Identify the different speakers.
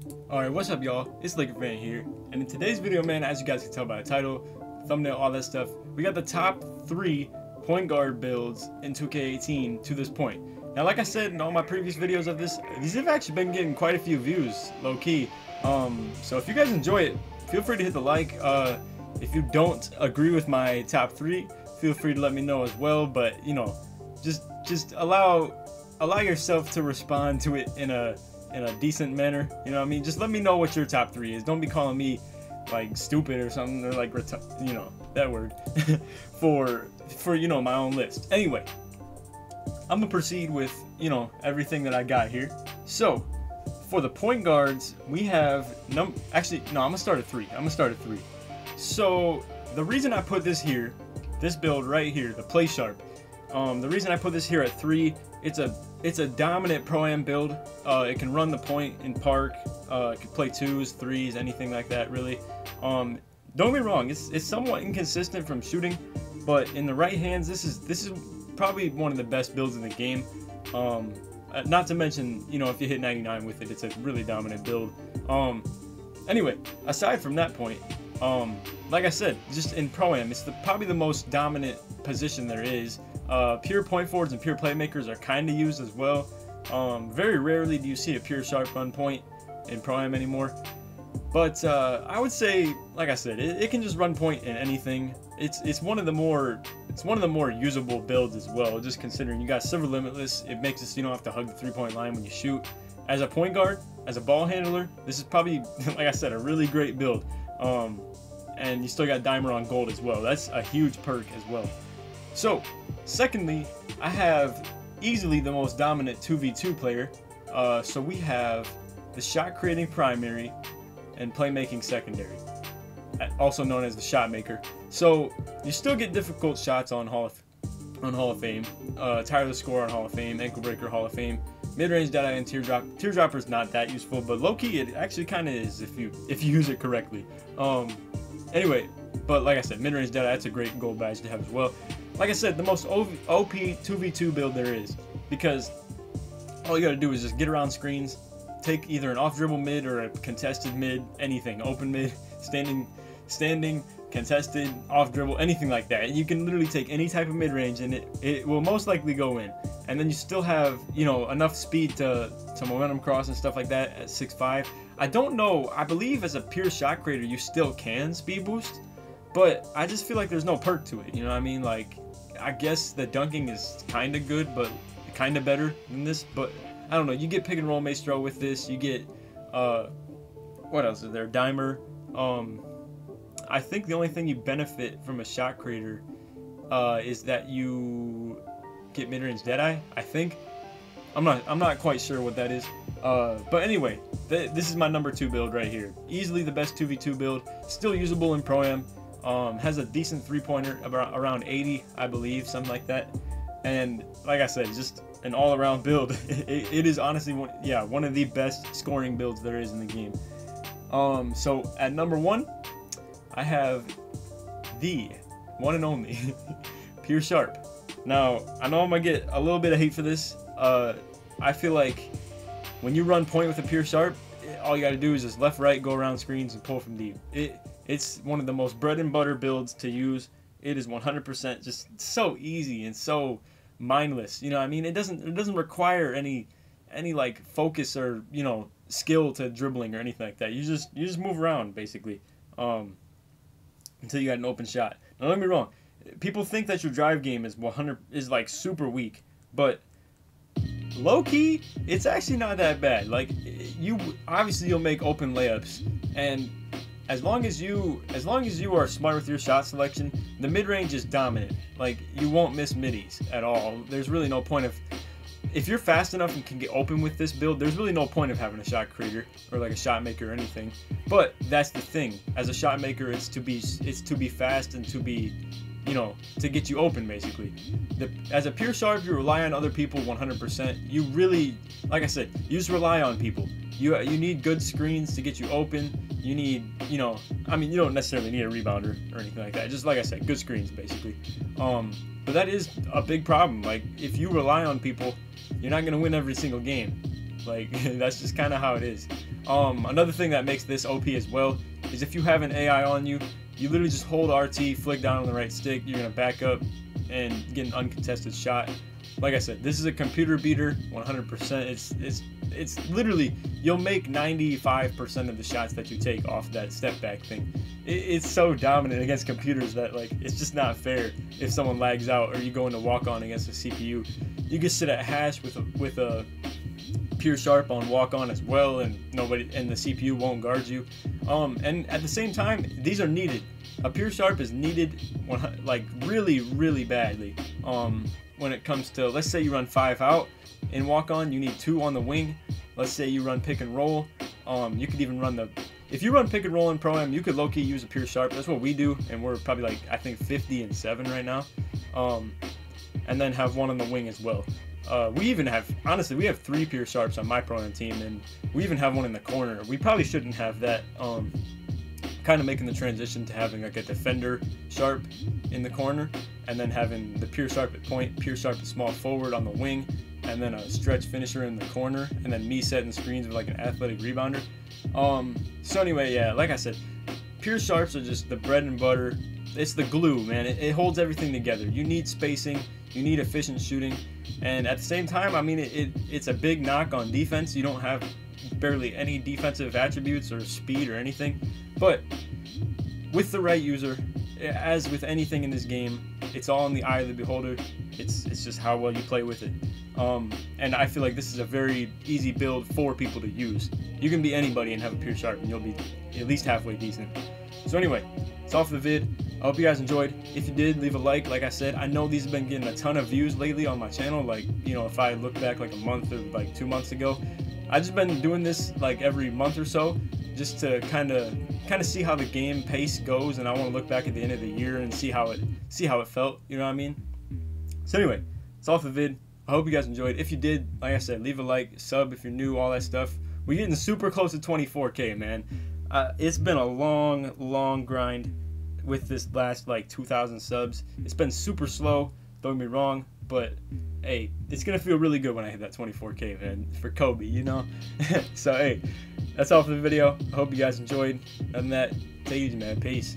Speaker 1: Alright, what's up y'all? It's Laker Fan here, and in today's video, man, as you guys can tell by the title, thumbnail, all that stuff, we got the top 3 point guard builds in 2K18 to this point. Now, like I said in all my previous videos of this, these have actually been getting quite a few views, low-key. So if you guys enjoy it, feel free to hit the like. If you don't agree with my top 3, feel free to let me know as well, but, you know, just allow yourself to respond to it in a decent manner, you know what I mean? Just let me know what your top 3 is. Don't be calling me like stupid or something, or like you know, that word for you know, my own list. Anyway, I'm gonna proceed with, you know, everything that I got here. So for the point guards, we have actually no, I'm gonna start at 3. So the reason I put this here, this build right here, the Play Sharp, the reason I put this here at 3, it's a dominant Pro-Am build. It can run the point in park. It can play 2s, 3s, anything like that, really. Don't get me wrong, it's somewhat inconsistent from shooting, but in the right hands, this is probably one of the best builds in the game. Not to mention, you know, if you hit 99 with it, it's a really dominant build. Anyway, aside from that point, like I said, just in Pro-Am, it's probably the most dominant position there is. Pure point forwards and pure playmakers are kind of used as well. Very rarely do you see a pure sharp run point in Pro-Am anymore. But I would say, like I said, it can just run point in anything. It's one of the more usable builds as well. Just considering you got Silver Limitless, it makes it so you don't have to hug the 3-point line when you shoot. As a point guard, as a ball handler, this is probably, like I said, a really great build. And you still got Dimer on gold as well. That's a huge perk as well. So, secondly, I have easily the most dominant 2v2 player. So we have the shot creating primary and playmaking secondary, also known as the shot maker. So you still get difficult shots on Hall of Fame, tireless score on Hall of Fame, ankle breaker Hall of Fame, mid-range Deadeye and teardrop. Teardropper is not that useful, but low-key it actually kind of is if you use it correctly. Anyway, but like I said, mid-range Deadeye, that's a great gold badge to have as well. Like I said, the most OP 2v2 build there is, because all you gotta do is just get around screens, take either an off-dribble mid or a contested mid, anything, open mid, standing, contested, off-dribble, anything like that. You can literally take any type of mid-range and it will most likely go in. And then you still have, you know, enough speed to momentum cross and stuff like that at 6'5". I don't know, I believe as a pure shot creator you still can speed boost, but I just feel like there's no perk to it, you know what I mean? Like, I guess the dunking is kind of good, but kind of better than this, but I don't know. You get pick and roll maestro with this. You get, what else is there? Dimer. I think the only thing you benefit from a shot creator is that you get mid-range Deadeye, I think. I'm not quite sure what that is. But anyway, this is my number 2 build right here. Easily the best 2v2 build. Still usable in Pro-Am. Has a decent 3-pointer, around 80, I believe, something like that. And like I said, just an all-around build. It is honestly one of the best scoring builds there is in the game. So at number 1, I have the one and only Pure Sharp. Now I know I'm gonna get a little bit of hate for this. I feel like when you run point with a Pure Sharp, all you gotta do is just left, right, go around screens and pull from deep. It's one of the most bread and butter builds to use. It is 100% just so easy and so mindless. You know what I mean? It doesn't require any like focus or, you know, skill to dribbling or anything like that. You just move around basically until you got an open shot. Now don't get me wrong. People think that your drive game is like super weak, but low key it's actually not that bad. Like, you'll make open layups, and as long as you are smart with your shot selection, the mid-range is dominant. Like, you won't miss middies at all. There's really no point of, if you're fast enough and can get open with this build, there's really no point of having a shot creator or like a shot maker or anything. But that's the thing. As a shot maker, it's to be fast and to be, you know, to get you open basically. As a pure sharp, you rely on other people 100%. You really, like I said, you just rely on people. You need good screens to get you open. You need, you know, I mean, you don't necessarily need a rebounder or anything like that. Just like I said, good screens basically. But that is a big problem. Like, if you rely on people, you're not gonna win every single game. Like, that's just kind of how it is. Another thing that makes this OP as well is if you have an AI on you, you literally just hold RT, flick down on the right stick, you're gonna back up and get an uncontested shot. Like I said, this is a computer beater, 100%. It's literally, you'll make 95% of the shots that you take off that step back thing. It's so dominant against computers that, like, it's just not fair if someone lags out or you go into walk on against a CPU. You can sit at hash with a pure sharp on walk on as well, and the CPU won't guard you. And at the same time, these are needed. A pure sharp is needed like really badly. When it comes to, let's say you run 5 out in walk on, you need 2 on the wing. Let's say you run pick and roll. You could even run if you run pick and roll in Pro-Am, you could low-key use a pure sharp. That's what we do, and we're probably like, I think 50-7 right now. And then have 1 on the wing as well. We even have, honestly, we have 3 pure sharps on my Pro-Am team, and we even have 1 in the corner. We probably shouldn't have that. Kind of making the transition to having like a defender sharp in the corner, and then having the pure sharp at point, pure sharp at small forward on the wing, and then a stretch finisher in the corner, and then me setting screens with like an athletic rebounder. So anyway, yeah, like I said, pure sharps are just the bread and butter. It's the glue, man. It holds everything together. You need spacing, you need efficient shooting, and at the same time, I mean, it's a big knock on defense. You don't have barely any defensive attributes or speed or anything, but with the right user, as with anything in this game, it's all in the eye of the beholder. It's just how well you play with it. And I feel like this is a very easy build for people to use. You can be anybody and have a pure sharp, and you'll be at least halfway decent. So anyway, it's all for the vid. I hope you guys enjoyed. If you did, leave a like. Like I said, I know these have been getting a ton of views lately on my channel. Like, you know, if I look back like a month or like 2 months ago, I've just been doing this like every month or so, just to kind of see how the game pace goes, and I want to look back at the end of the year and see how it felt. You know what I mean? So anyway, it's all for the vid. I hope you guys enjoyed. If you did, like I said, leave a like, sub if you're new, all that stuff. We're getting super close to 24K, man. It's been a long grind with this last like 2,000 subs. It's been super slow, don't get me wrong, but hey, it's gonna feel really good when I hit that 24K, man, for Kobe, you know? So hey, that's all for the video. I hope you guys enjoyed. Other than that, take it easy, man. Peace.